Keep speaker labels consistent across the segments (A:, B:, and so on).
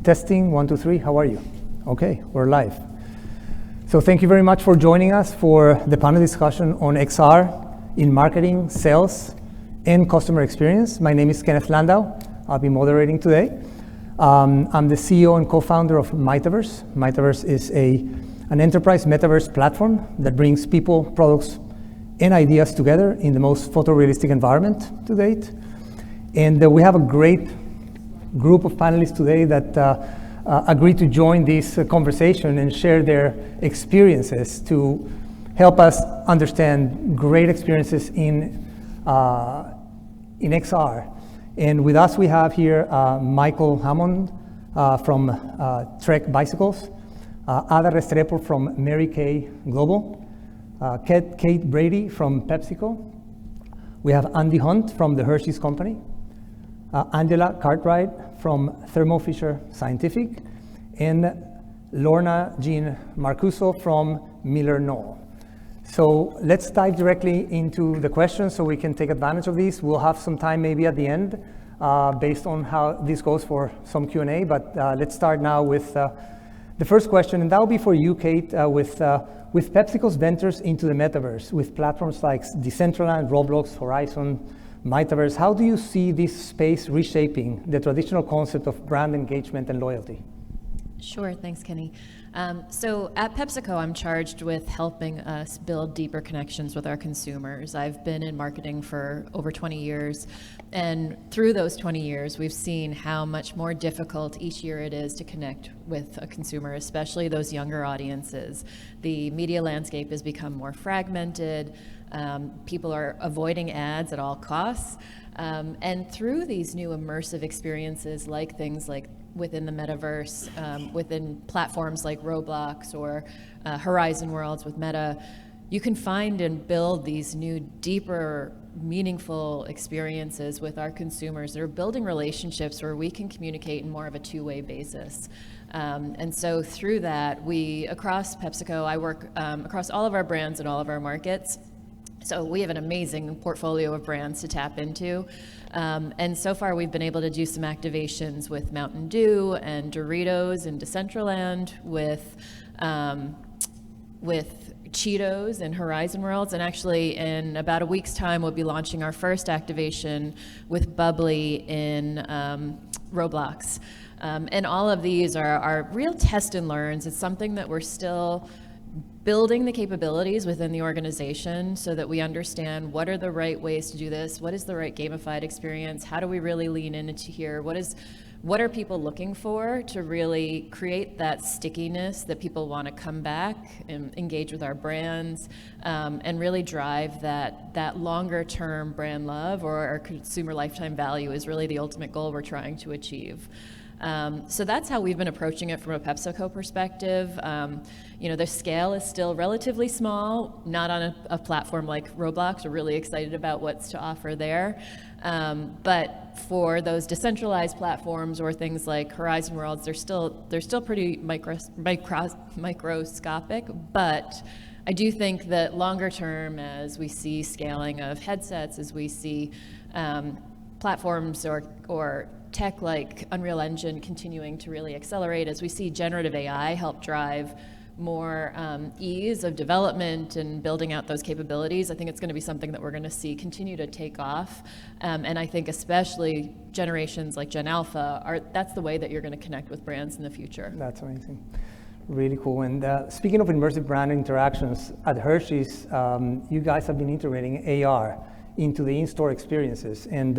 A: Testing, 1, 2, 3, how are you? Okay, we're live. So thank you very much for joining us for the panel discussion on XR in marketing, sales, and customer experience. My name is Kenneth Landau. I'll be moderating today. I'm the CEO and co-founder of Mytaverse. Mytaverse is an enterprise metaverse platform that brings people, products, and ideas together in the most photorealistic environment to date. And we have a great group of panelists today that agreed to join this conversation and share their experiences to help us understand great experiences in XR. And with us we have here Michael Hammond from Trek Bicycles, Ada Restrepo from Mary Kay Global, Kate Brady from PepsiCo. We have Andy Hunt from the Hershey Company, Angela Cartwright from Thermo Fisher Scientific, and Lorna Jean Marcuzzo from MillerKnoll. So let's dive directly into the questions so we can take advantage of these. We'll have some time maybe at the end based on how this goes for some Q&A, but let's start now with the first question, and that will be for you, Kate, with PepsiCo's ventures into the metaverse, with platforms like Decentraland, Roblox, Horizon, Mytaverse. How do you see this space reshaping the traditional concept of brand engagement and loyalty?
B: Sure, thanks, Kenny. So at PepsiCo, I'm charged with helping us build deeper connections with our consumers. I've been in marketing for over 20 years, and through those 20 years, we've seen how much more difficult each year it is to connect with a consumer, especially those younger audiences. The media landscape has become more fragmented. People are avoiding ads at all costs. And through these new immersive experiences, like things like within the metaverse, within platforms like Roblox or Horizon Worlds with Meta, you can find and build these new, deeper, meaningful experiences with our consumers that are building relationships where we can communicate in more of a two-way basis. And so through that, across PepsiCo, I work across all of our brands and all of our markets. So we have an amazing portfolio of brands to tap into. And so far we've been able to do some activations with Mountain Dew and Doritos and Decentraland, with Cheetos and Horizon Worlds. And actually in about a week's time, we'll be launching our first activation with Bubbly in Roblox. And all of these are real test and learns. It's something that we're still building the capabilities within the organization so that we understand what are the right ways to do this, what is the right gamified experience, how do we really lean into here, what are people looking for to really create that stickiness that people want to come back and engage with our brands, and really drive that longer term brand love, or our consumer lifetime value is really the ultimate goal we're trying to achieve. So that's how we've been approaching it from a PepsiCo perspective. The scale is still relatively small, not on a platform like Roblox. We're really excited about what's to offer there. But for those decentralized platforms or things like Horizon Worlds, they're still pretty microscopic, but I do think that longer term, as we see scaling of headsets, as we see platforms or tech like Unreal Engine continuing to really accelerate, as we see generative AI help drive more ease of development and building out those capabilities, I think it's going to be something that we're going to see continue to take off. And I think especially generations like Gen Alpha, that's the way that you're going to connect with brands in the future.
A: That's amazing. Really cool. And speaking of immersive brand interactions, at Hershey's, you guys have been integrating AR into the in-store experiences. And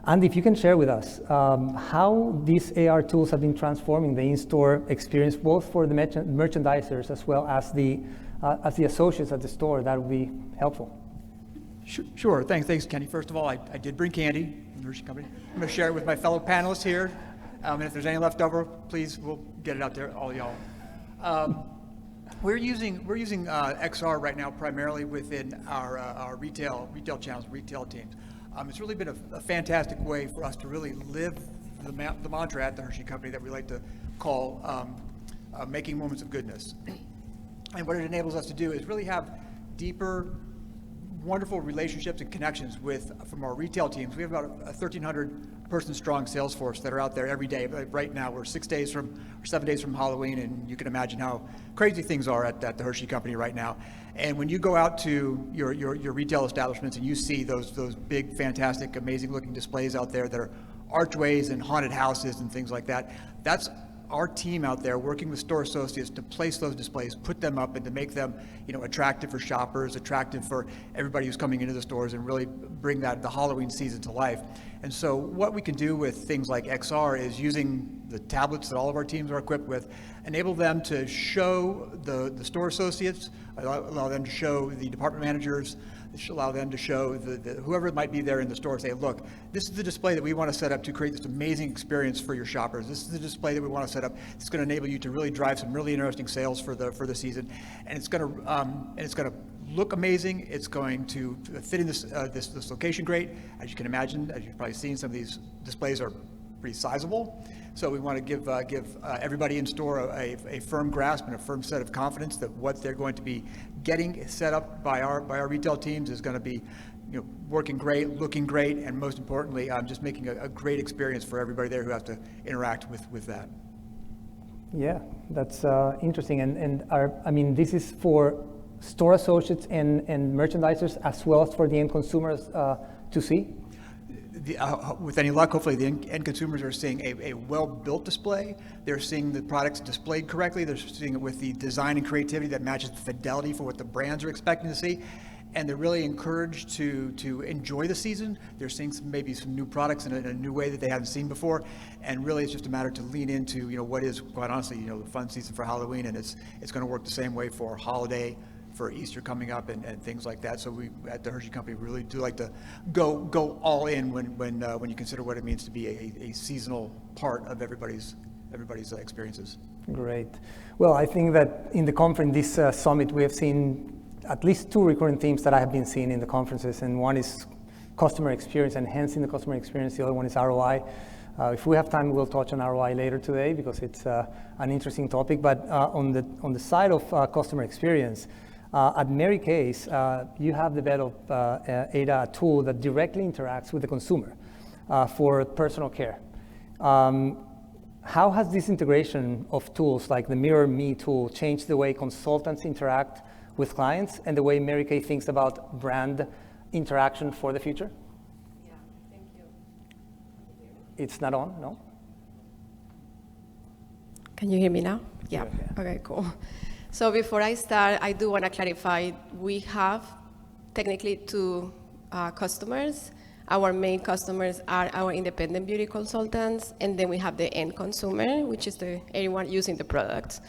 A: Andy, if you can share with us how these AR tools have been transforming the in-store experience, both for the merchandisers as well as the associates at the store, that would be helpful.
C: Sure. Thanks, Kenny. First of all, I did bring candy from the Hershey Company. I'm going to share it with my fellow panelists here. And if there's any left over, please, we'll get it out there, all y'all. We're using XR right now primarily within our retail channels, retail teams. It's really been a fantastic way for us to really live the mantra at the Hershey Company that we like to call making moments of goodness. And what it enables us to do is really have deeper wonderful relationships and connections from our retail teams. We have about a 1,300 person strong sales force that are out there every day. But right now we're 7 days from Halloween, and you can imagine how crazy things are at the Hershey Company right now. And when you go out to your retail establishments and you see those big, fantastic, amazing looking displays out there that are archways and haunted houses and things like that, that's our team out there working with store associates to place those displays, put them up, and to make them, attractive for shoppers, attractive for everybody who's coming into the stores, and really bring the Halloween season to life. And so what we can do with things like XR is, using the tablets that all of our teams are equipped with, enable them to show the store associates, allow them to show the department managers, allow them to show whoever might be there in the store, say, look, this is the display that we want to set up to create this amazing experience for your shoppers. This is the display that we want to set up. It's going to enable you to really drive some really interesting sales for the season, and it's going to look amazing. It's going to fit in this location great. As you can imagine, as you've probably seen, some of these displays are pretty sizable. So we want to give everybody in store a firm grasp and a firm set of confidence that what they're going to be getting set up by our retail teams is going to be, working great, looking great, and most importantly, just making a great experience for everybody there who has to interact with that.
A: Yeah, that's interesting. And this is for store associates and merchandisers as well as for the end consumers to see?
C: With any luck, hopefully the end consumers are seeing a well-built display. They're seeing the products displayed correctly. They're seeing it with the design and creativity that matches the fidelity for what the brands are expecting to see. And they're really encouraged to enjoy the season. They're seeing maybe some new products in a new way that they haven't seen before. And really it's just a matter to lean into what is, quite honestly, the fun season for Halloween. And it's going to work the same way for holiday, for Easter coming up, and things like that. So we at the Hershey Company really do like to go all in when you consider what it means to be a seasonal part of everybody's experiences.
A: Great. Well, I think that in the conference, this summit, we have seen at least two recurring themes that I have been seeing in the conferences, and one is customer experience, enhancing the customer experience. The other one is ROI. If we have time, we'll touch on ROI later today because it's an interesting topic. But on the side of customer experience, at Mary Kay's, you have developed a tool that directly interacts with the consumer for personal care. How has this integration of tools like the Mirror Me tool changed the way consultants interact with clients and the way Mary Kay thinks about brand interaction for the future?
D: Yeah, thank you.
A: It's not on, no?
D: Can you hear me now? Yeah.
A: Yeah.
D: Okay, cool. So before I start, I do want to clarify, we have technically two customers. Our main customers are our independent beauty consultants, and then we have the end consumer, which is anyone using the products.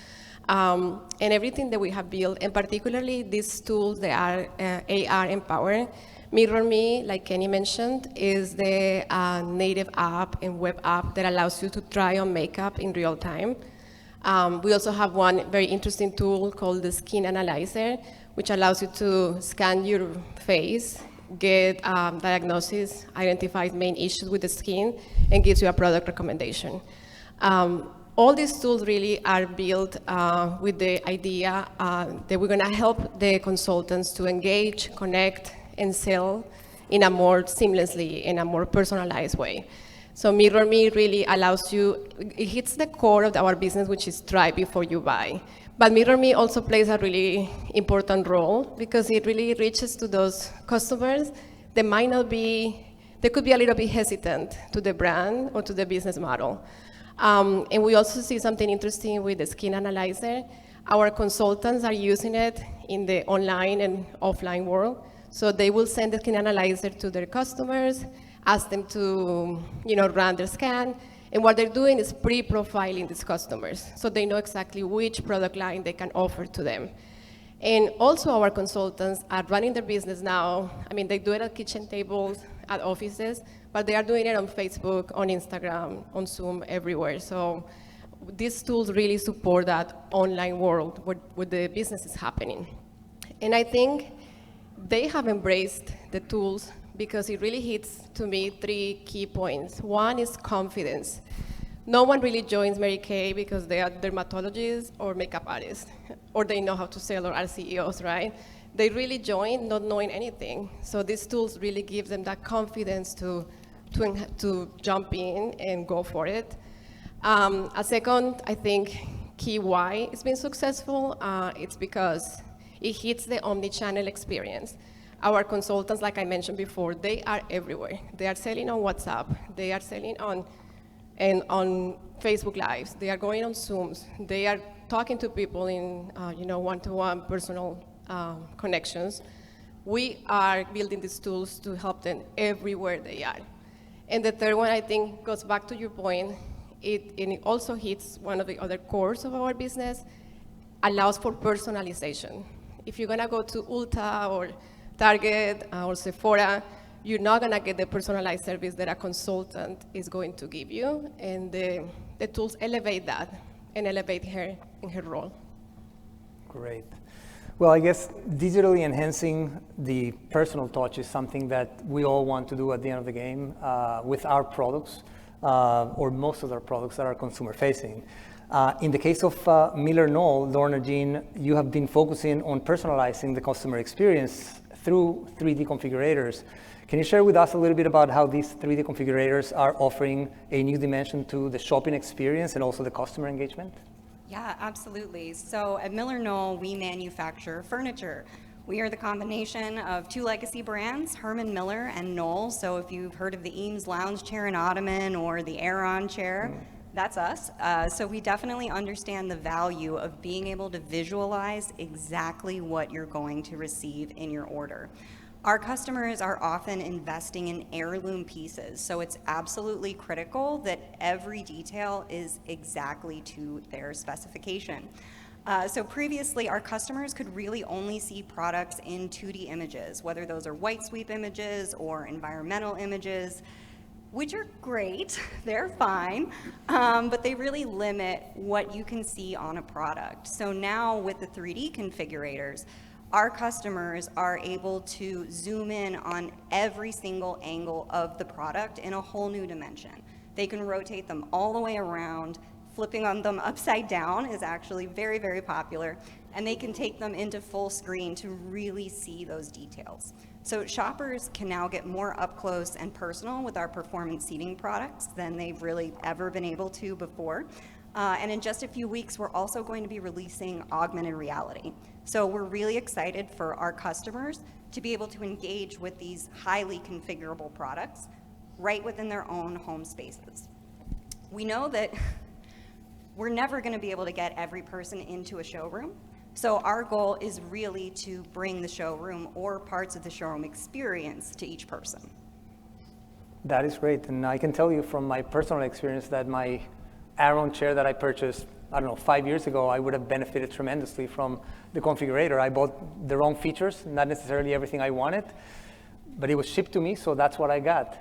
D: And everything that we have built, and particularly these tools that are AR empowered. Mirror Me, like Kenny mentioned, is the native app and web app that allows you to try on makeup in real time. We also have one very interesting tool called the Skin Analyzer, which allows you to scan your face, get diagnosis, identifies main issues with the skin, and gives you a product recommendation. All these tools really are built with the idea that we're going to help the consultants to engage, connect, and sell in a more seamlessly, in a more personalized way. So Mirror Me really allows you, it hits the core of our business, which is try before you buy. But Mirror Me also plays a really important role because it really reaches to those customers that might not be, they could be a little bit hesitant to the brand or to the business model. And we also see something interesting with the Skin Analyzer. Our consultants are using it in the online and offline world. So they will send the Skin Analyzer to their customers, ask them to run their scan, and what they're doing is pre-profiling these customers, so they know exactly which product line they can offer to them. And also our consultants are running their business now. I mean, they do it at kitchen tables, at offices, but they are doing it on Facebook, on Instagram, on Zoom, everywhere. So these tools really support that online world where the business is happening. And I think they have embraced the tools because it really hits, to me, 3 key points. One is confidence. No one really joins Mary Kay because they are dermatologists or makeup artists, or they know how to sell or are CEOs, right? they really join not knowing anything. So these tools really give them that confidence to jump in and go for it. A second, I think, key why it's been successful, it's because it hits the omni-channel experience. Our consultants, like I mentioned before, they are everywhere. They are selling on WhatsApp. They are selling on Facebook Lives. They are going on Zooms. They are talking to people in one-to-one personal connections. We are building these tools to help them everywhere they are. And the third one, I think, goes back to your point. It also hits one of the other cores of our business, allows for personalization. If you're gonna go to Ulta or Target or Sephora, you're not gonna get the personalized service that a consultant is going to give you, and the tools elevate that and elevate her in her role.
A: Great. Well, I guess digitally enhancing the personal touch is something that we all want to do at the end of the game with our products, or most of our products that are consumer facing. In the case of MillerKnoll, Lorna, Jean, you have been focusing on personalizing the customer experience through 3D configurators. Can you share with us a little bit about how these 3D configurators are offering a new dimension to the shopping experience and also the customer engagement?
E: Yeah, absolutely. So at MillerKnoll, we manufacture furniture. We are the combination of two legacy brands, Herman Miller and Knoll. So if you've heard of the Eames lounge chair and ottoman or the Aeron chair, that's us. So we definitely understand the value of being able to visualize exactly what you're going to receive in your order. Our customers are often investing in heirloom pieces, so it's absolutely critical that every detail is exactly to their specification. So previously, our customers could really only see products in 2D images, whether those are white sweep images or environmental images, which are great, they're fine, but they really limit what you can see on a product. So now with the 3D configurators, our customers are able to zoom in on every single angle of the product in a whole new dimension. They can rotate them all the way around. Flipping on them upside down is actually very, very popular, and they can take them into full screen to really see those details. So shoppers can now get more up close and personal with our performance seating products than they've really ever been able to before. And in just a few weeks, we're also going to be releasing augmented reality. So we're really excited for our customers to be able to engage with these highly configurable products right within their own home spaces. We know that we're never going to be able to get every person into a showroom. So our goal is really to bring the showroom or parts of the showroom experience to each person.
A: That is great. And I can tell you from my personal experience that my Aeron chair that I purchased, 5 years ago, I would have benefited tremendously from the configurator. I bought the wrong features, not necessarily everything I wanted, but it was shipped to me, so that's what I got.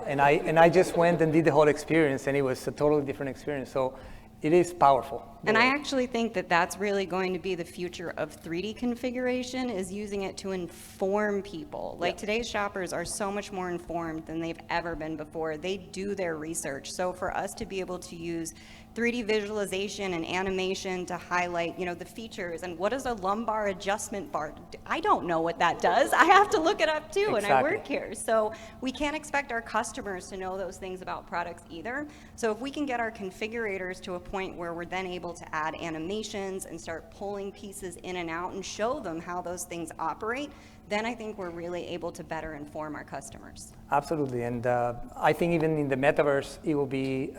A: And I just went and did the whole experience, and it was a totally different experience. So it is powerful.
E: And I actually think that that's really going to be the future of 3D configuration, is using it to inform people. Like today's shoppers are so much more informed than they've ever been before. They do their research. So for us to be able to use 3D visualization and animation to highlight, the features, and what is a lumbar adjustment bar? I don't know what that does. I have to look it up too, and I work here. So we can't expect our customers to know those things about products either. So if we can get our configurators to a point where we're then able to add animations and start pulling pieces in and out and show them how those things operate, then I think we're really able to better inform our customers.
A: Absolutely, and I think even in the metaverse, it will be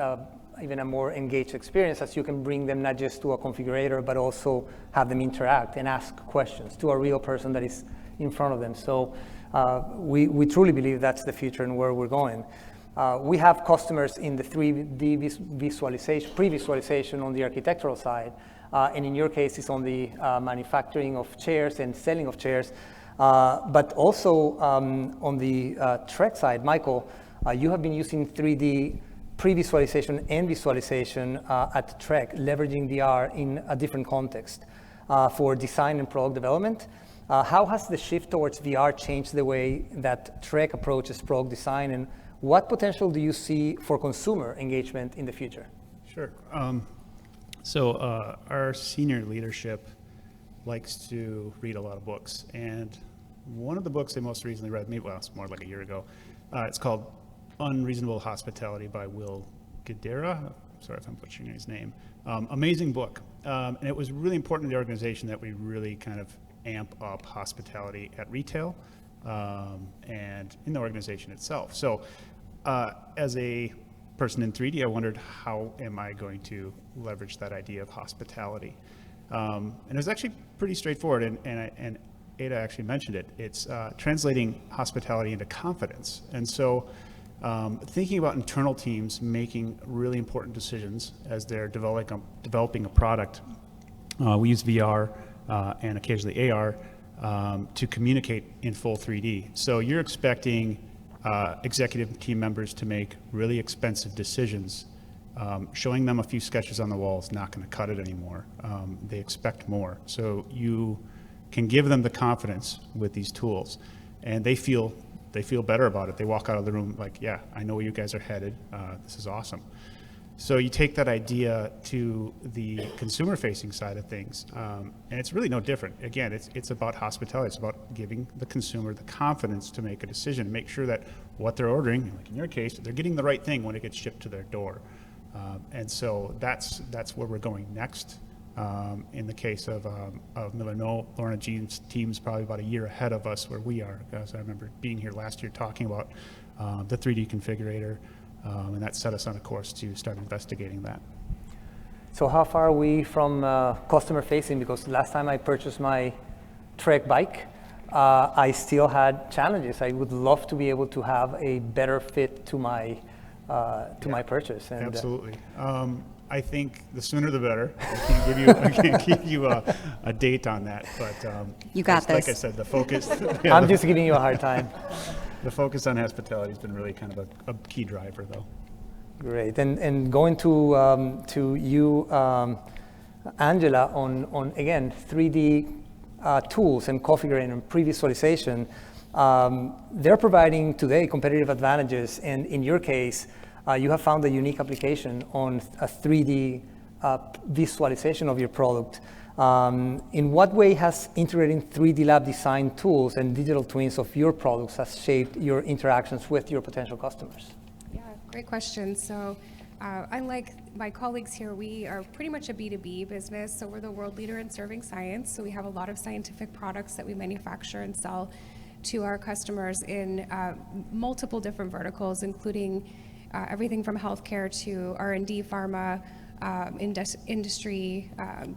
A: even a more engaged experience, as you can bring them not just to a configurator, but also have them interact and ask questions to a real person that is in front of them. So we truly believe that's the future and where we're going. We have customers in the 3D visualization, pre-visualization on the architectural side, and in your case, it's on the manufacturing of chairs and selling of chairs, but also on the Trek side. Michael, you have been using 3D pre-visualization and visualization at Trek, leveraging VR in a different context for design and product development. How has the shift towards VR changed the way that Trek approaches product design, and what potential do you see for consumer engagement in the future?
F: Sure. So our senior leadership likes to read a lot of books. And one of the books they most recently read, maybe, well, it's more like a year ago, it's called Unreasonable Hospitality by Will Guidara. Sorry if I'm butchering his name. Amazing book. And it was really important to the organization that we really kind of amp up hospitality at retail and in the organization itself. So as a person in 3D, I wondered, how am I going to leverage that idea of hospitality? And it was actually pretty straightforward, and Ada actually mentioned it. It's translating hospitality into confidence. And so thinking about internal teams making really important decisions as they're developing a product, we use VR and occasionally AR to communicate in full 3D. So you're expecting executive team members to make really expensive decisions. Showing them a few sketches on the wall is not going to cut it anymore. They expect more. So you can give them the confidence with these tools, and they feel better about it. They walk out of the room like, yeah, I know where you guys are headed. This is awesome. So you take that idea to the consumer-facing side of things, and it's really no different. Again, it's about hospitality. It's about giving the consumer the confidence to make a decision, make sure that what they're ordering, like in your case, they're getting the right thing when it gets shipped to their door. And so that's where we're going next. In the case of MillerKnoll, Lorna Jean's team's probably about a year ahead of us where we are, because I remember being here last year talking about the 3D configurator, and that set us on a course to start investigating that.
A: So how far are we from customer facing? Because last time I purchased my Trek bike, I still had challenges. I would love to be able to have a better fit to my my purchase. And,
F: absolutely. I think the sooner the better. I can't give you a date on that, but
E: you got this.
F: Like I said, the focus.
A: I'm just giving you a hard time.
F: The focus on hospitality has been really kind of a key driver, though.
A: Great, and going to you, Angela, on again 3D tools and configuring and pre-visualization. They're providing today competitive advantages, and in your case, you have found a unique application on a 3D visualization of your product. In what way has integrating 3D lab design tools and digital twins of your products has shaped your interactions with your potential customers?
G: Yeah, great question. So unlike my colleagues here, we are pretty much a B2B business. So we're the world leader in serving science. So we have a lot of scientific products that we manufacture and sell to our customers in multiple different verticals, including everything from healthcare to R&D, pharma, industry,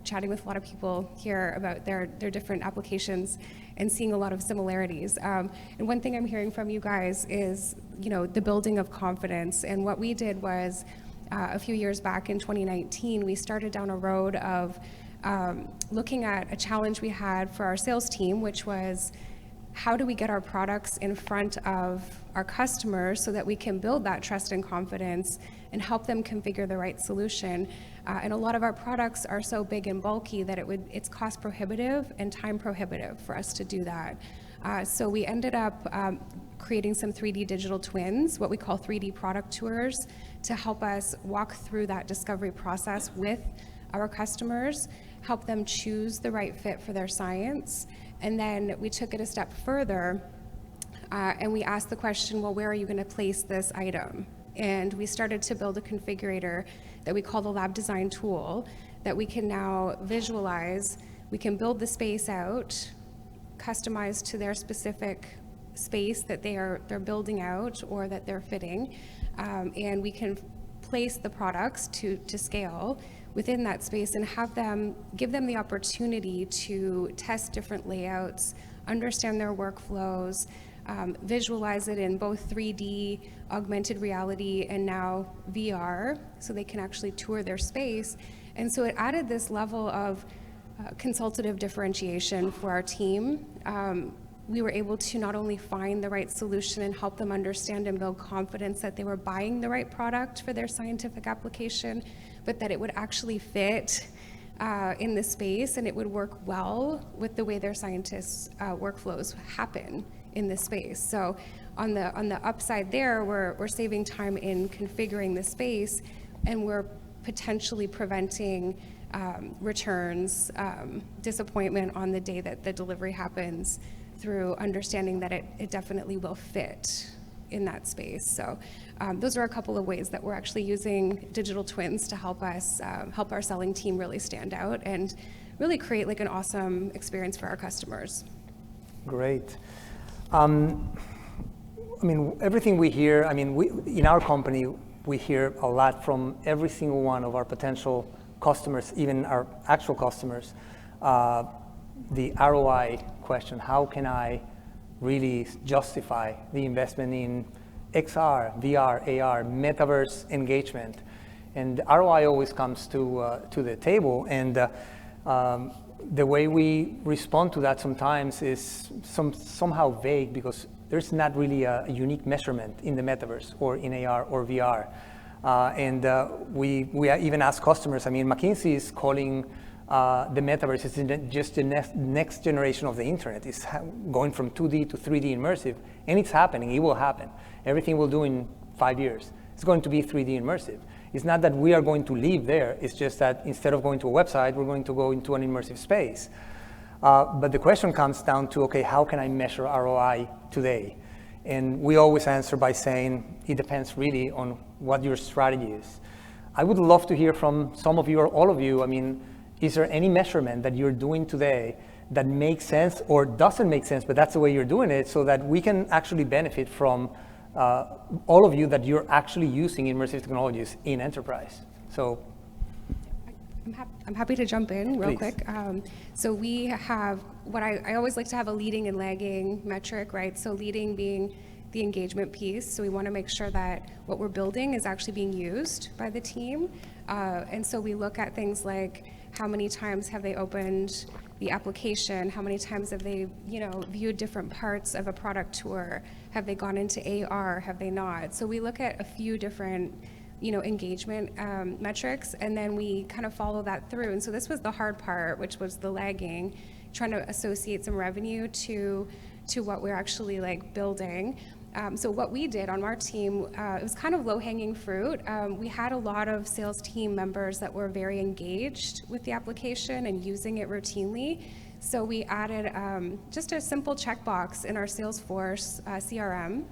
G: chatting with a lot of people here about their different applications and seeing a lot of similarities. And one thing I'm hearing from you guys is, the building of confidence. And what we did was a few years back in 2019, we started down a road of looking at a challenge we had for our sales team, which was, how do we get our products in front of our customers so that we can build that trust and confidence and help them configure the right solution? And a lot of our products are so big and bulky that it's cost prohibitive and time prohibitive for us to do that. So we ended up creating some 3D digital twins, what we call 3D product tours, to help us walk through that discovery process with our customers, help them choose the right fit for their science. And then we took it a step further and we asked the question, well, where are you going to place this item? And we started to build a configurator that we call the lab design tool that we can now visualize. We can build the space out, customized to their specific space that they're building out or that they're fitting. And we can place the products to scale within that space and give them the opportunity to test different layouts, understand their workflows, visualize it in both 3D, augmented reality, and now VR, so they can actually tour their space. And so it added this level of consultative differentiation for our team. We were able to not only find the right solution and help them understand and build confidence that they were buying the right product for their scientific application, but that it would actually fit in the space and it would work well with the way their scientists' workflows happen in this space. So on the upside there, we're saving time in configuring the space, and we're potentially preventing returns, disappointment on the day that the delivery happens, through understanding that it definitely will fit in that space. So those are a couple of ways that we're actually using digital twins to help us, help our selling team really stand out and really create like an awesome experience for our customers.
A: Great. I mean, everything we hear, I mean, in our company, we hear a lot from every single one of our potential customers, even our actual customers, the ROI question: how can I really justify the investment in XR, VR, AR, metaverse engagement? And ROI always comes to the table, and the way we respond to that sometimes is somehow vague, because there's not really a unique measurement in the metaverse or in AR or VR. And we even ask customers, I mean, McKinsey is calling the metaverse is just the next generation of the internet. It's going from 2D to 3D immersive, and it's happening. It will happen. Everything we'll do in 5 years, it's going to be 3D immersive. It's not that we are going to live there. It's just that instead of going to a website, we're going to go into an immersive space. But the question comes down to, okay, how can I measure ROI today? And we always answer by saying, it depends really on what your strategy is. I would love to hear from some of you or all of you. I mean, is there any measurement that you're doing today that makes sense or doesn't make sense, but that's the way you're doing it, so that we can actually benefit from all of you that you're actually using immersive technologies in enterprise? So
G: I'm happy to jump in real
A: Please.
G: quick. So we have what I always like to have a leading and lagging metric, right? So leading being the engagement piece. So we want to make sure that what we're building is actually being used by the team. And so we look at things like how many times have they opened the application? How many times have they, viewed different parts of a product tour? Have they gone into AR? Have they not? So we look at a few different engagement metrics, and then we kind of follow that through. And so this was the hard part, which was the lagging, trying to associate some revenue to what we're actually like building. So what we did on our team, it was kind of low-hanging fruit. We had a lot of sales team members that were very engaged with the application and using it routinely. So we added just a simple checkbox in our Salesforce CRM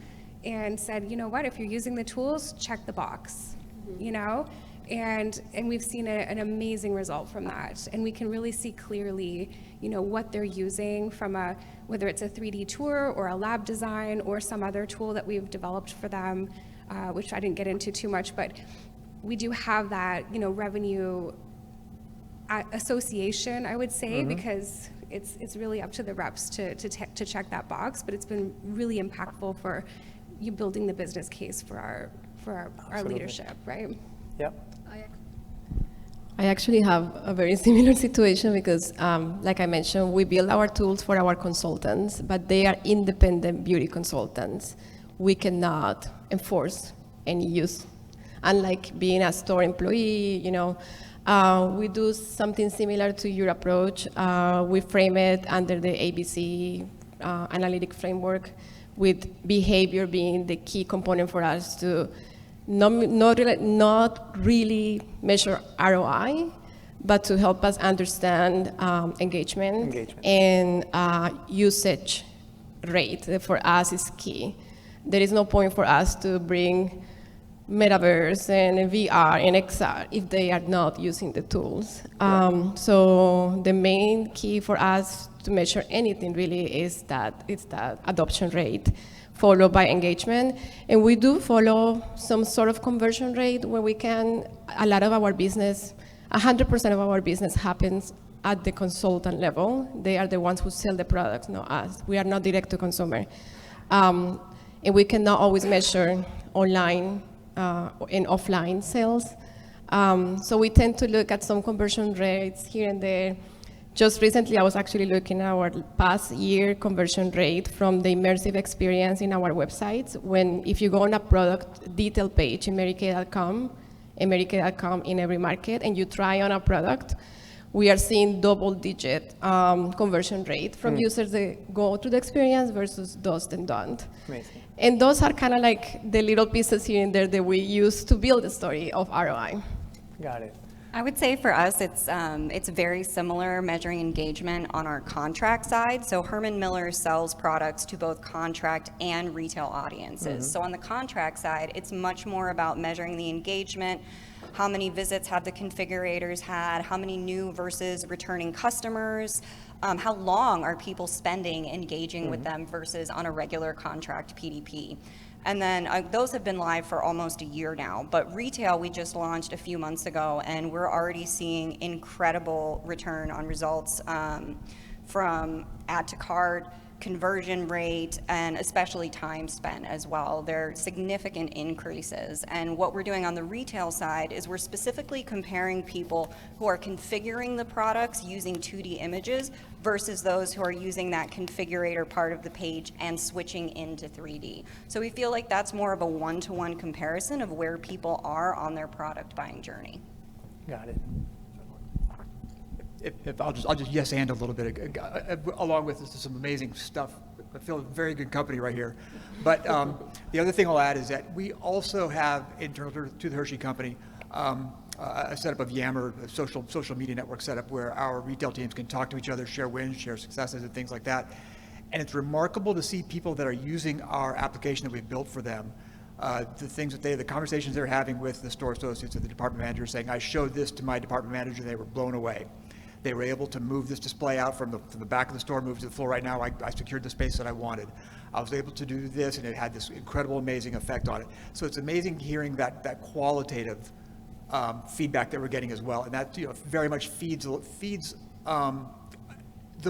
G: and said, you know what, if you're using the tools, check the box, And we've seen an amazing result from that. And we can really see clearly, what they're using from whether it's a 3D tour or a lab design or some other tool that we've developed for them, which I didn't get into too much, but we do have that, revenue association, I would say, because it's really up to the reps to check that box, but it's been really impactful for you building the business case for our leadership, right?
A: Yep.
D: I actually have a very similar situation because, like I mentioned, we build our tools for our consultants, but they are independent beauty consultants. We cannot enforce any use. Unlike being a store employee, we do something similar to your approach. We frame it under the ABC analytic framework, with behavior being the key component for us to not really measure ROI, but to help us understand engagement. And usage rate for us is key. There is no point for us to bring Metaverse and VR and XR if they are not using the tools. So the main key for us to measure anything really is that adoption rate, followed by engagement. And we do follow some sort of conversion rate where we can. A lot of our business, 100% of our business happens at the consultant level. They are the ones who sell the products, not us. We are not direct to consumer. And we cannot always measure online and offline sales. So we tend to look at some conversion rates here and there. Just recently, I was actually looking at our past year conversion rate from the immersive experience in our websites. If you go on a product detail page in Mary.com in every market, and you try on a product, we are seeing double-digit conversion rate from users that go through the experience versus those that don't.
A: Amazing.
D: And those are kind of like the little pieces here and there that we use to build the story of ROI.
A: Got it.
E: I would say for us, it's very similar measuring engagement on our contract side. So Herman Miller sells products to both contract and retail audiences. So on the contract side, it's much more about measuring the engagement, how many visits have the configurators had, how many new versus returning customers, how long are people spending engaging with them versus on a regular contract PDP. And then those have been live for almost a year now. But retail, we just launched a few months ago, and we're already seeing incredible return on results from add to cart, conversion rate, and especially time spent as well. They're significant increases. And what we're doing on the retail side is we're specifically comparing people who are configuring the products using 2D images versus those who are using that configurator part of the page and switching into 3D. So we feel like that's more of a one-to-one comparison of where people are on their product buying journey.
A: Got it.
C: If I'll just yes and a little bit, along with this, some amazing stuff. I feel a very good company right here. But the other thing I'll add is that we also have internal to the Hershey Company a setup of Yammer, a social media network setup where our retail teams can talk to each other, share wins, share successes, and things like that. And it's remarkable to see people that are using our application that we've built for them. The conversations they're having with the store associates and the department managers, saying, "I showed this to my department manager, they were blown away. They were able to move this display out from the back of the store, move to the floor right now. I secured the space that I wanted. I was able to do this, and it had this incredible, amazing effect on it." So it's amazing hearing that qualitative feedback that we're getting as well, and that very much feeds the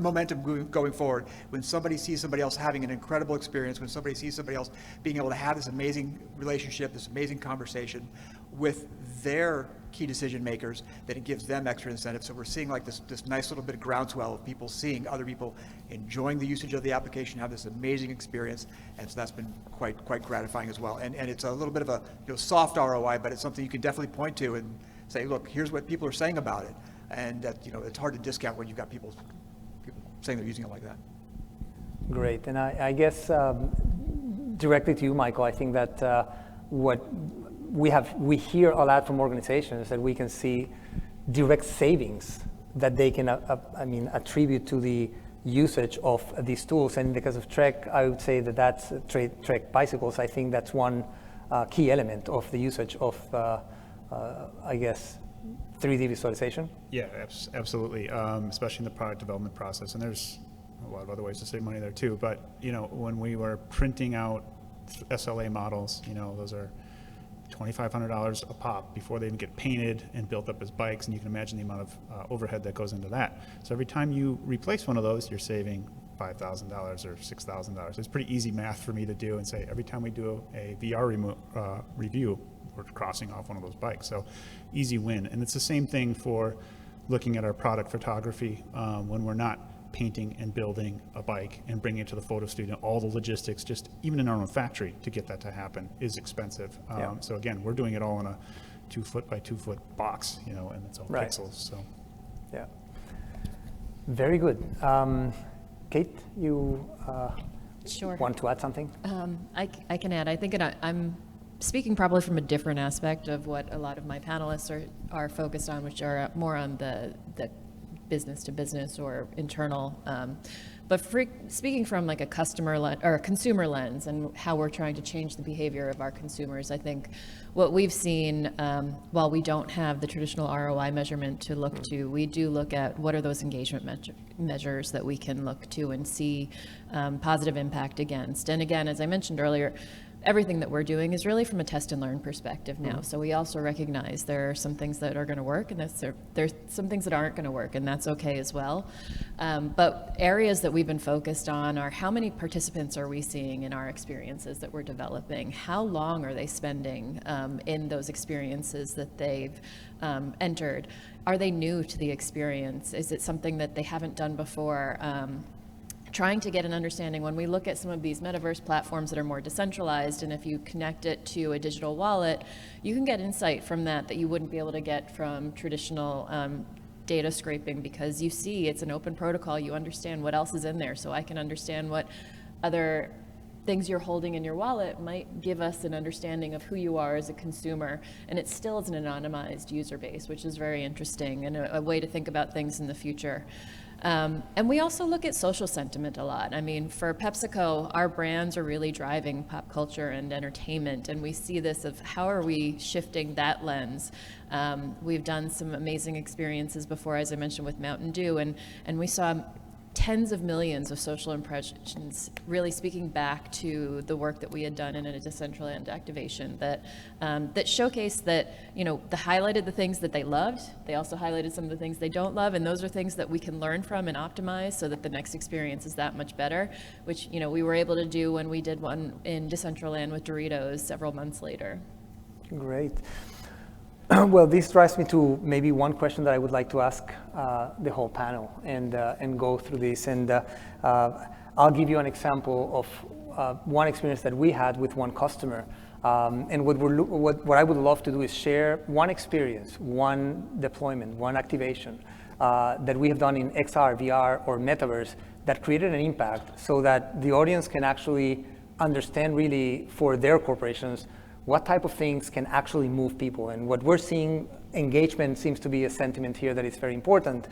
C: momentum going forward. When somebody sees somebody else having an incredible experience, when somebody sees somebody else being able to have this amazing relationship, this amazing conversation with their key decision makers, that it gives them extra incentive. So we're seeing like this nice little bit of groundswell of people seeing other people enjoying the usage of the application, have this amazing experience, and so that's been quite gratifying as well. And it's a little bit of a soft ROI, but it's something you can definitely point to and say, look, here's what people are saying about it, and that it's hard to discount when you've got people saying they're using it like that.
A: Great, and I guess directly to you, Michael, I think that what we hear a lot from organizations that we can see direct savings that they can attribute to the usage of these tools. And because of Trek, I would say that's Trek bicycles. I think that's one key element of the usage of, I guess, 3D visualization.
F: Yeah, absolutely, especially in the product development process. And there's a lot of other ways to save money there too. But when we were printing out SLA models, those are $2,500 a pop before they even get painted and built up as bikes, and you can imagine the amount of overhead that goes into that. So every time you replace one of those, you're saving $5,000 or $6,000. It's pretty easy math for me to do and say every time we do a VR review, we're crossing off one of those bikes. So easy win. And it's the same thing for looking at our product photography when we're not painting and building a bike and bringing it to the photo studio. All the logistics, just even in our own factory, to get that to happen is expensive. So again, we're doing it all in a 2-foot by 2-foot box, and it's all pixels. So
A: yeah, very good. Kate, you
B: Sure.
A: want to add something?
B: I can add. I think I'm speaking probably from a different aspect of what a lot of my panelists are focused on, which are more on the business to business or internal. But speaking from like a customer or a consumer lens and how we're trying to change the behavior of our consumers, I think what we've seen, while we don't have the traditional ROI measurement to look to, we do look at what are those engagement measures that we can look to and see positive impact against. And again, as I mentioned earlier, everything that we're doing is really from a test and learn perspective now. So we also recognize there are some things that are going to work and there's some things that aren't going to work, and that's okay as well. But areas that we've been focused on are how many participants are we seeing in our experiences that we're developing? How long are they spending in those experiences that they've entered? Are they new to the experience? Is it something that they haven't done before? Trying to get an understanding when we look at some of these metaverse platforms that are more decentralized, and if you connect it to a digital wallet, you can get insight from that you wouldn't be able to get from traditional data scraping, because you see it's an open protocol, you understand what else is in there, so I can understand what other things you're holding in your wallet might give us an understanding of who you are as a consumer, and it still is an anonymized user base, which is very interesting and a way to think about things in the future. And we also look at social sentiment a lot. I mean, for PepsiCo, our brands are really driving pop culture and entertainment, and we see this of how are we shifting that lens. We've done some amazing experiences before, as I mentioned, with Mountain Dew, and we saw tens of millions of social impressions, really speaking back to the work that we had done in a Decentraland activation that that showcased that, they highlighted the things that they loved. They also highlighted some of the things they don't love, and those are things that we can learn from and optimize so that the next experience is that much better, which, we were able to do when we did one in Decentraland with Doritos several months later.
A: Great. Well, this drives me to maybe one question that I would like to ask the whole panel and go through this. And I'll give you an example of one experience that we had with one customer. And what I would love to do is share one experience, one deployment, one activation that we have done in XR, VR, or Metaverse that created an impact so that the audience can actually understand really for their corporations what type of things can actually move people. And what we're seeing, engagement seems to be a sentiment here that is very important.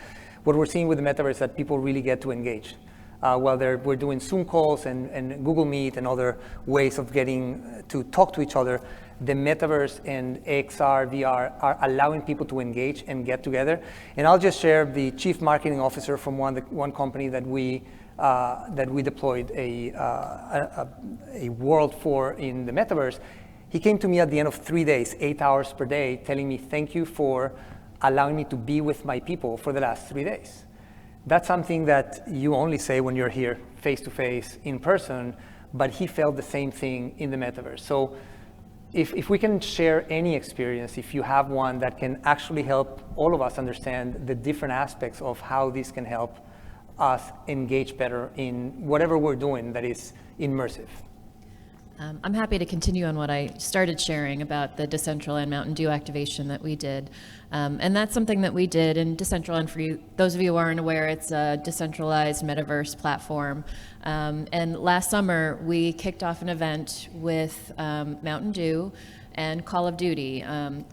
A: What we're seeing with the Metaverse is that people really get to engage. While we're doing Zoom calls and Google Meet and other ways of getting to talk to each other, the Metaverse and XR, VR are allowing people to engage and get together. And I'll just share the chief marketing officer from one company that we deployed a world for in the Metaverse. He came to me at the end of 3 days, 8 hours per day, telling me, thank you for allowing me to be with my people for the last 3 days. That's something that you only say when you're here face-to-face in person, but he felt the same thing in the Metaverse. So if we can share any experience, if you have one that can actually help all of us understand the different aspects of how this can help us engage better in whatever we're doing that is immersive.
B: I'm happy to continue on what I started sharing about the Decentraland Mountain Dew activation that we did. And that's something that we did in Decentraland. For those of you who aren't aware, it's a decentralized metaverse platform. And last summer, we kicked off an event with Mountain Dew and Call of Duty.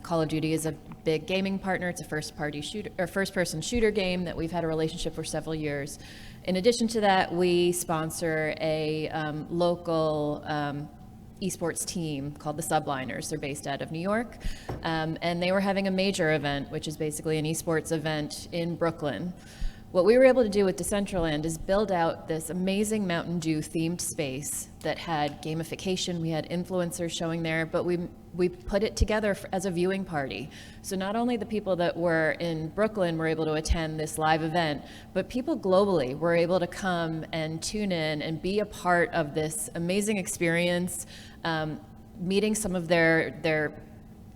B: Call of Duty is a big gaming partner. It's a first-person shooter game that we've had a relationship for several years. In addition to that, we sponsor a local esports team called the Subliners. They're based out of New York. And they were having a major event, which is basically an esports event in Brooklyn. What we were able to do with Decentraland is build out this amazing Mountain Dew themed space that had gamification. We had influencers showing there, but we put it together as a viewing party. So not only the people that were in Brooklyn were able to attend this live event, but people globally were able to come and tune in and be a part of this amazing experience, meeting some of their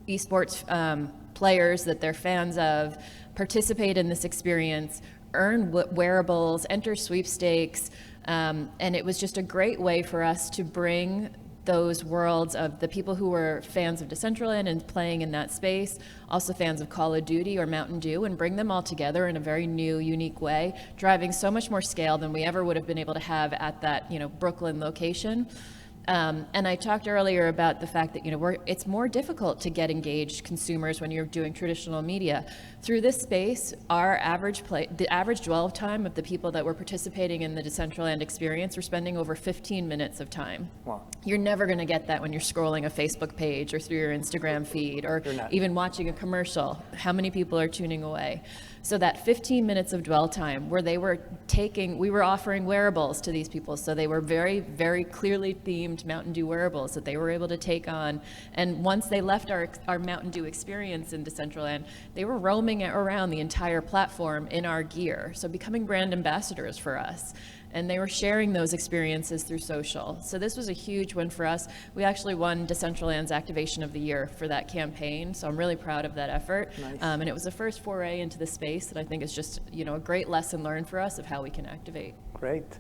B: esports players that they're fans of, participate in this experience, earn wearables, enter sweepstakes, and it was just a great way for us to bring those worlds of the people who were fans of Decentraland and playing in that space, also fans of Call of Duty or Mountain Dew, and bring them all together in a very new, unique way, driving so much more scale than we ever would have been able to have at that, Brooklyn location. And I talked earlier about the fact that it's more difficult to get engaged consumers when you're doing traditional media. Through this space, the average dwell time of the people that were participating in the Decentraland experience were spending over 15 minutes of time.
A: Wow.
B: You're never going to get that when you're scrolling a Facebook page or through your Instagram feed or even watching a commercial. How many people are tuning away? So that 15 minutes of dwell time where we were offering wearables to these people. So they were very, very clearly themed Mountain Dew wearables that they were able to take on. And once they left our Mountain Dew experience in Decentraland, they were roaming around the entire platform in our gear. So becoming brand ambassadors for us. And they were sharing those experiences through social. So this was a huge win for us. We actually won Decentraland's Activation of the Year for that campaign, so I'm really proud of that effort.
A: Nice.
B: And it was the first foray into the space that I think is just a great lesson learned for us of how we can activate.
A: Great.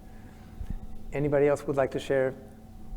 A: Anybody else would like to share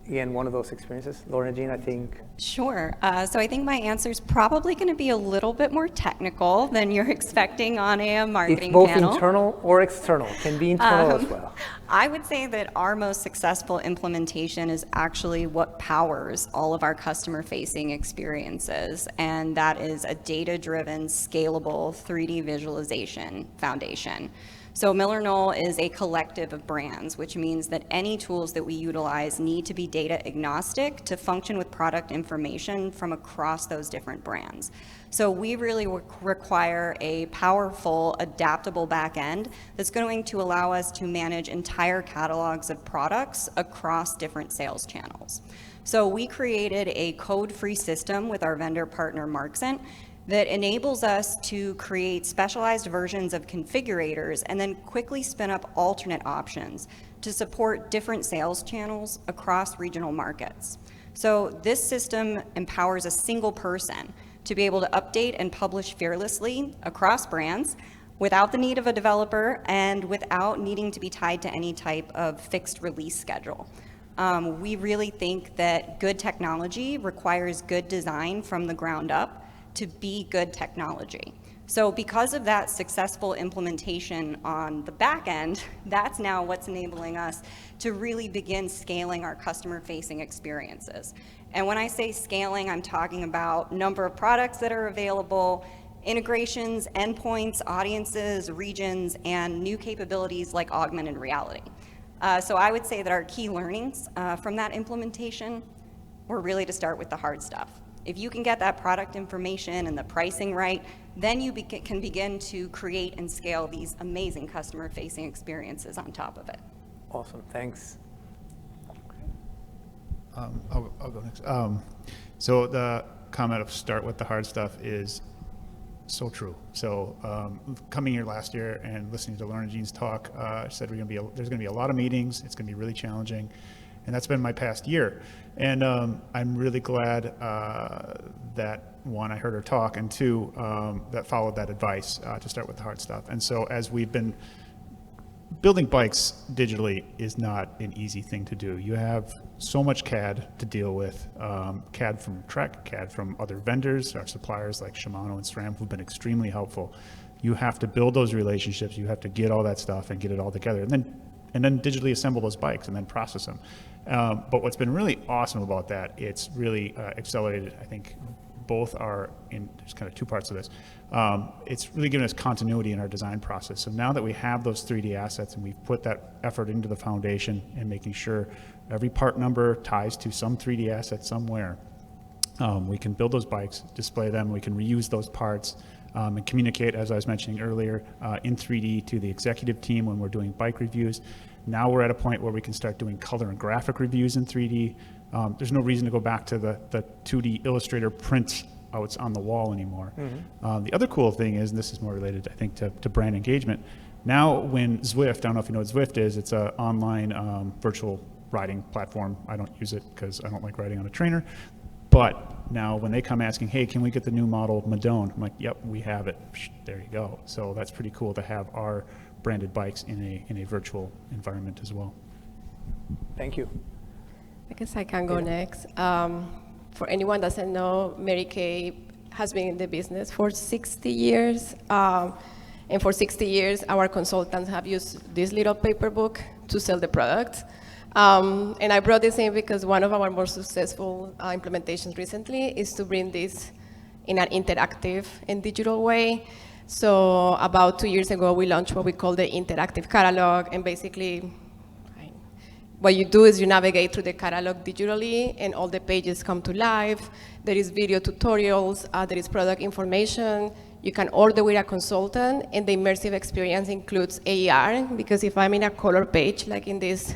A: again, one of those experiences? Lorna Jean, I think.
E: Sure. So I think my answer is probably going to be a little bit more technical than you're expecting on a marketing
A: It's both
E: panel.
A: internal or external. Can be internal as well.
E: I would say that our most successful implementation is actually what powers all of our customer-facing experiences, and that is a data-driven, scalable 3D visualization foundation. So MillerKnoll is a collective of brands, which means that any tools that we utilize need to be data agnostic to function with product information from across those different brands. So we really require a powerful, adaptable back end that's going to allow us to manage entire catalogs of products across different sales channels. So we created a code-free system with our vendor partner Marcuzzo that enables us to create specialized versions of configurators and then quickly spin up alternate options to support different sales channels across regional markets. So this system empowers a single person to be able to update and publish fearlessly across brands without the need of a developer and without needing to be tied to any type of fixed release schedule. We really think that good technology requires good design from the ground up to be good technology. So because of that successful implementation on the back end, that's now what's enabling us to really begin scaling our customer-facing experiences. And when I say scaling, I'm talking about number of products that are available, integrations, endpoints, audiences, regions, and new capabilities like augmented reality. So I would say that our key learnings from that implementation were really to start with the hard stuff. If you can get that product information and the pricing right, then you can begin to create and scale these amazing customer-facing experiences on top of it.
A: Awesome, thanks.
F: I'll go next. So the comment of start with the hard stuff is so true. So coming here last year and listening to Lorna Jean's talk, said there's going to be a lot of meetings. It's going to be really challenging. And that's been my past year. And I'm really glad that, one, I heard her talk, and two, that followed that advice to start with the hard stuff. And so as we've been building bikes digitally is not an easy thing to do. You have so much CAD to deal with, CAD from Trek, CAD from other vendors, our suppliers like Shimano and SRAM who've been extremely helpful. You have to build those relationships, you have to get all that stuff and get it all together, and then digitally assemble those bikes and then process them. But what's been really awesome about that, it's really accelerated, I think, both are in, there's kind of two parts of this. It's really given us continuity in our design process. So now that we have those 3D assets and we've put that effort into the foundation and making sure every part number ties to some 3D asset somewhere, we can build those bikes, display them, we can reuse those parts, and communicate, as I was mentioning earlier, in 3D to the executive team when we're doing bike reviews. Now we're at a point where we can start doing color and graphic reviews in 3D. There's no reason to go back to the 2D Illustrator print outs on the wall anymore. Mm-hmm. The other cool thing is, and this is more related, I think, to brand engagement, now when Zwift, I don't know if you know what Zwift is, it's an online virtual riding platform. I don't use it because I don't like riding on a trainer. But now when they come asking, hey, can we get the new model Madone? I'm like, yep, we have it. There you go. So that's pretty cool to have our branded bikes in a virtual environment as well.
A: Thank you.
D: I guess I can go next. For anyone that doesn't know, Mary Kay has been in the business for 60 years. And for 60 years, our consultants have used this little paper book to sell the product. And I brought this in because one of our more successful implementations recently is to bring this in an interactive and digital way. So about 2 years ago, we launched what we call the interactive catalog. And basically, what you do is you navigate through the catalog digitally, and all the pages come to life. There is video tutorials, there is product information. You can order with a consultant, and the immersive experience includes AR, because if I'm in a color page, like in this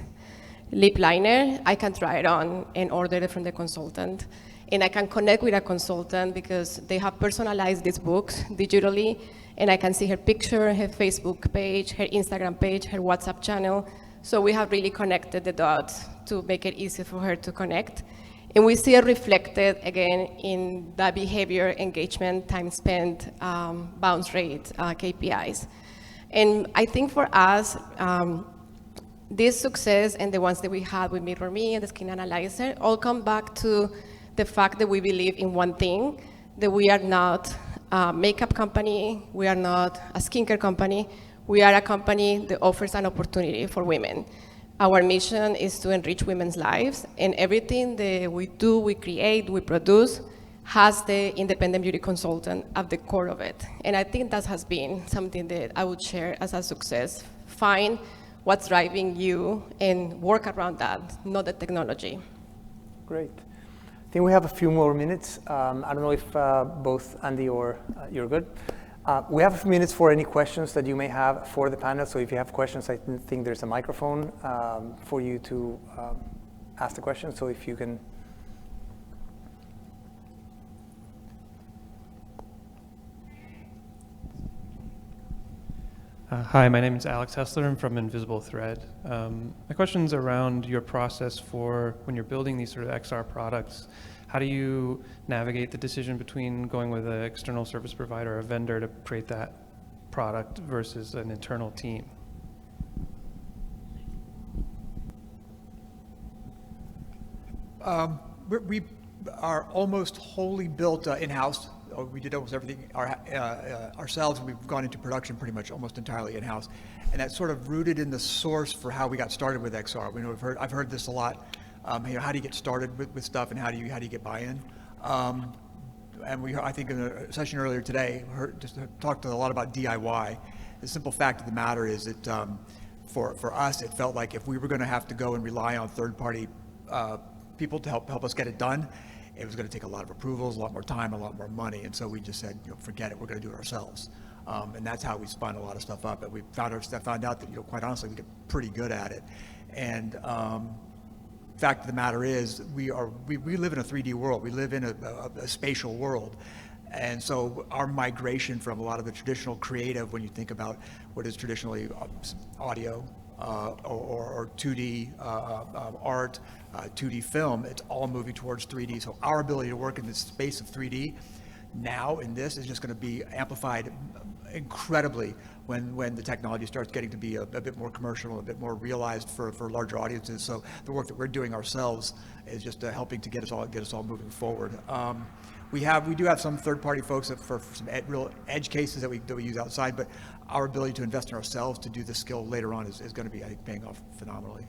D: lip liner, I can try it on and order it from the consultant. And I can connect with a consultant because they have personalized these books digitally, and I can see her picture, her Facebook page, her Instagram page, her WhatsApp channel. So we have really connected the dots to make it easy for her to connect. And we see it reflected, again, in the behavior, engagement, time spent, bounce rate, KPIs. And I think for us, this success and the ones that we had with MirrorMe and the Skin Analyzer all come back to the fact that we believe in one thing, that we are not a makeup company, we are not a skincare company, we are a company that offers an opportunity for women. Our mission is to enrich women's lives, and everything that we do, we create, we produce, has the independent beauty consultant at the core of it. And I think that has been something that I would share as a success. Find what's driving you and work around that, not the technology.
A: Great. I think we have a few more minutes. I don't know if both Andy or you're good. We have a few minutes for any questions that you may have for the panel. So if you have questions, I think there's a microphone for you to ask the question. So if you can.
H: Hi, my name is Alex Hessler. I'm from Invisible Thread. My question's around your process for when you're building these sort of XR products. How do you navigate the decision between going with an external service provider or a vendor to create that product versus an internal team?
C: We are almost wholly built in-house. We did almost everything ourselves. We've gone into production pretty much almost entirely in-house, and that's sort of rooted in the source for how we got started with XR. We know I've heard this a lot. How do you get started with stuff, and how do you get buy-in? And I think in a session earlier today, talked a lot about DIY. The simple fact of the matter is that for us, it felt like if we were going to have to go and rely on third-party people to help us get it done, it was going to take a lot of approvals, a lot more time, a lot more money, and so we just said, forget it, we're going to do it ourselves. And that's how we spun a lot of stuff up. And we found out that, quite honestly, we get pretty good at it. And fact of the matter is, we live in a 3D world. We live in a spatial world. And so our migration from a lot of the traditional creative, when you think about what is traditionally audio or 2D art, 2D film, it's all moving towards 3D. So our ability to work in this space of 3D now in this is just going to be amplified incredibly when the technology starts getting to be a bit more commercial, a bit more realized for larger audiences. So the work that we're doing ourselves is just helping to get us all moving forward. We do have some third-party folks for some real edge cases that we use outside, but our ability to invest in ourselves to do this skill later on is going to be, I think, paying off phenomenally.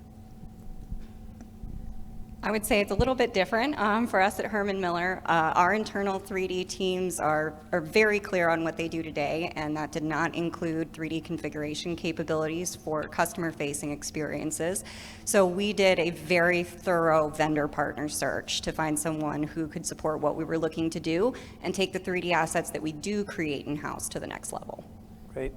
E: I would say it's a little bit different for us at Herman Miller. Our internal 3D teams are very clear on what they do today, and that did not include 3D configuration capabilities for customer-facing experiences. So we did a very thorough vendor partner search to find someone who could support what we were looking to do and take the 3D assets that we do create in-house to the next level.
A: Great.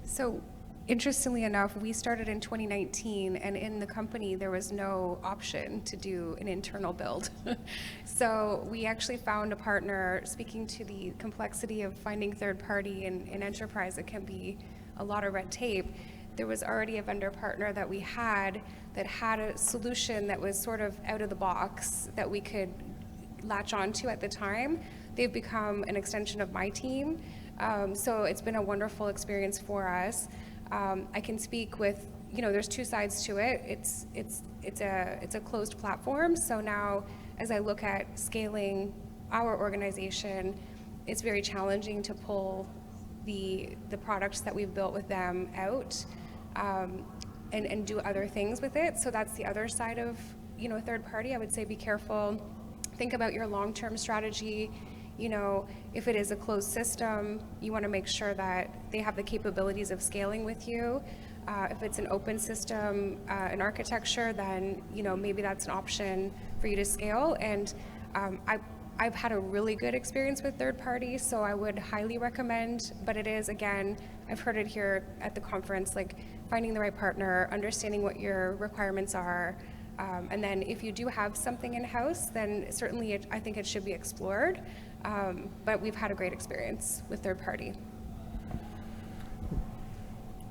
G: So, interestingly enough, we started in 2019, and in the company, there was no option to do an internal build. So we actually found a partner. Speaking to the complexity of finding third party in enterprise, it can be a lot of red tape. There was already a vendor partner that we had that had a solution that was sort of out of the box that we could latch onto at the time. They've become an extension of my team. So it's been a wonderful experience for us. I can speak with, there's two sides to it. It's a closed platform. So now, as I look at scaling our organization, it's very challenging to pull the products that we've built with them out and do other things with it. So that's the other side of, third party. I would say be careful. Think about your long-term strategy. If it is a closed system, you want to make sure that they have the capabilities of scaling with you. If it's an open system, an architecture, then maybe that's an option for you to scale. And I've had a really good experience with third parties, so I would highly recommend. But it is, again, I've heard it here at the conference, like finding the right partner, understanding what your requirements are. And then if you do have something in-house, then certainly I think it should be explored. But we've had a great experience with third party.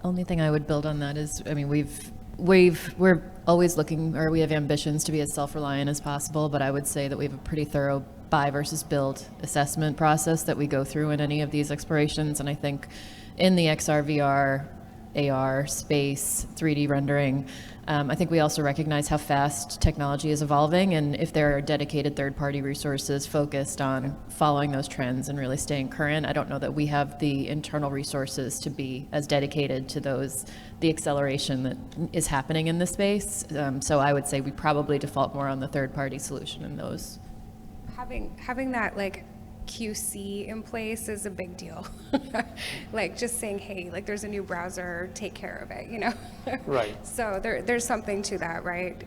B: Only thing I would build on that is, we're always looking, or we have ambitions to be as self-reliant as possible, but I would say that we have a pretty thorough buy versus build assessment process that we go through in any of these explorations. And I think in the XR VR AR space, 3D rendering. I think we also recognize how fast technology is evolving, and if there are dedicated third-party resources focused on following those trends and really staying current, I don't know that we have the internal resources to be as dedicated to the acceleration that is happening in this space. So I would say we probably default more on the third-party solution in those.
G: Having that like QC in place is a big deal. Like just saying, hey, like there's a new browser, take care of it, you know?
A: Right.
G: So there's something to that, right?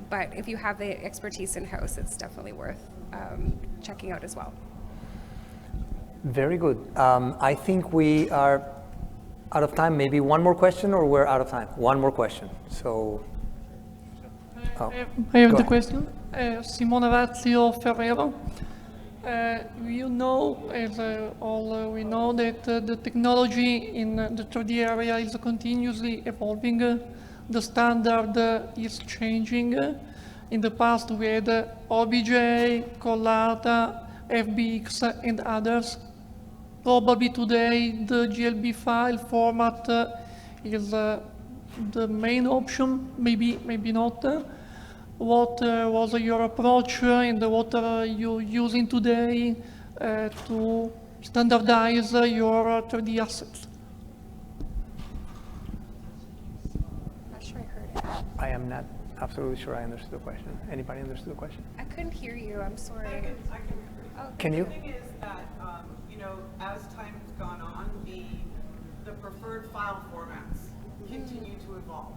G: But if you have the expertise in-house, it's definitely worth checking out as well.
A: Very good. I think we are out of time. Maybe one more question, or we're out of time? One more question. So,
I: I have
A: go
I: the
A: ahead.
I: question. Simone Vazio Ferrero. You know, as all we know, that the technology in the 3D area is continuously evolving. The standard is changing. In the past, we had OBJ, Collata, FBX, and others. Probably today, the GLB file format is the main option, maybe not. What was your approach and what are you using today to standardize your 3D assets?
G: Not sure I heard it.
A: I am not absolutely sure I understood the question. Anybody understood the question?
G: I couldn't hear you, I'm sorry.
A: Can you?
J: The thing is that, you know, as time has gone on, the preferred file formats continue to evolve.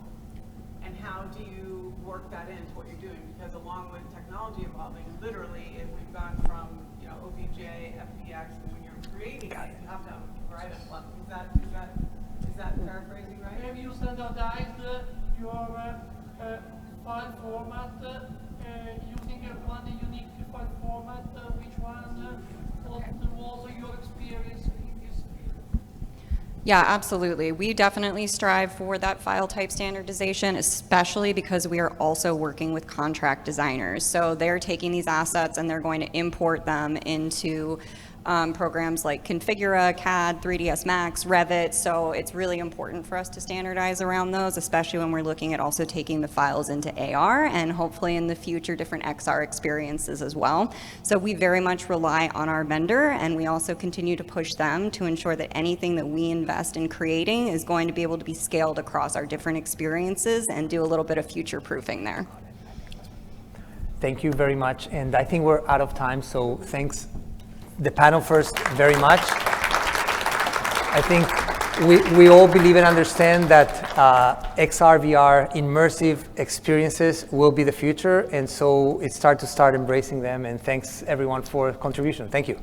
J: And how do you work that into what you're doing? Because along with technology evolving, literally, we've gone from, you know, OBJ, FBX, and when you're creating it, you have to have a variety of levels. Is that paraphrasing right?
I: Have you standardized your file format using one unique file format? Which one? What was your experience in this field?
E: Yeah, absolutely. We definitely strive for that file type standardization, especially because we are also working with contract designers. So they're taking these assets and they're going to import them into programs like Configura, CAD, 3ds Max, Revit. So it's really important for us to standardize around those, especially when we're looking at also taking the files into AR and hopefully in the future different XR experiences as well. So we very much rely on our vendor, and we also continue to push them to ensure that anything that we invest in creating is going to be able to be scaled across our different experiences and do a little bit of future proofing there.
A: Thank you very much. And I think we're out of time, so thanks the panel first very much. I think we all believe and understand that XR, VR, immersive experiences will be the future, and so it's time to start embracing them, and thanks everyone for contribution. Thank you.